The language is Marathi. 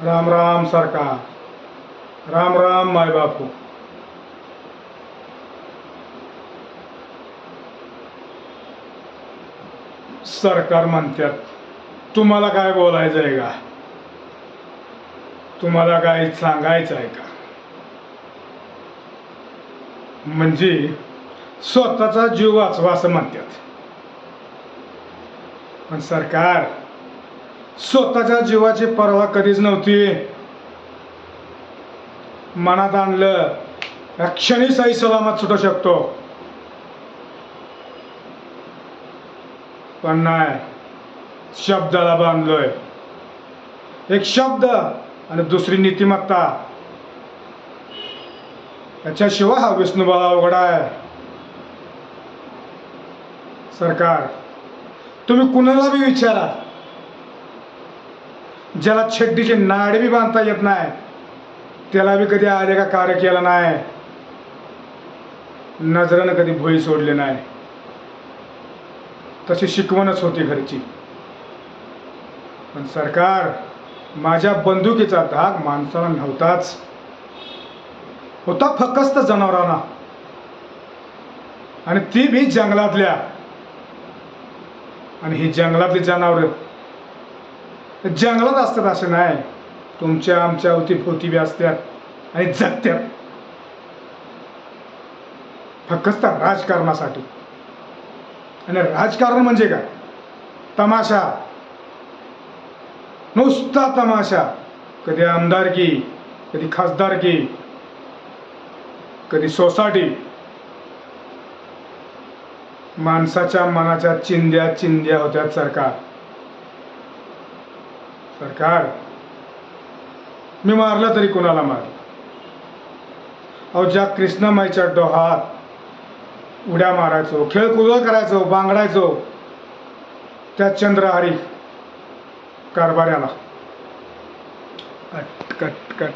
राम राम सरकार, राम राम माय बापू. सरकार म्हणतात तुम्हाला काय बोलायचं आहे का, तुम्हाला काय सांगायचं आहे का. म्हणजे स्वतःचा जीव वाचवा असं म्हणतात. पण सरकार, स्वतःच्या जीवाची पर्वा कधीच नव्हती. मनात आणलं या क्षणी सही सलामत सुटू शकतो, पण नाही, शब्दाला बांधलोय. एक शब्द आणि दुसरी नीतिमत्ता, याच्याशिवाय हा विष्णुबाला अवघड आहे. सरकार, तुम्ही कुणाला बी विचारा, ज्याला छड्डीची नाडी बी बांधता येत नाही, त्याला बी कधी आले का कार्य केलं नाही, नजरेनं कधी भुई सोडले नाही, तशी शिकवणच होती घरची. पण सरकार, माझ्या बंदुकीचा धाक माणसाला नव्हताच, होता फक्त जनावरांना, आणि ती बी जंगलातल्या. आणि ही जंगलातली जनावर जंगलात असतात असे नाही, तुमच्या आमच्या अवतीभोवती बी असतात आणि जगत्यात, फक्त राजकारणासाठी. आणि राजकारण म्हणजे काय, तमाशा, नुसता तमाशा. कधी आमदारकी, कधी खासदारकी, कधी सोसायटी. माणसाच्या मनाच्या चिंध्या चिंध्या होत्या. सरकार, मी मारलं तरी कोणाला मारलं. अहो, ज्या कृष्णमाईच्या डोहात उड्या मारायचो, खेळकुदळ करायचो, बांगडायचो, त्या चंद्रहरी कारभाऱ्याला कट कट कट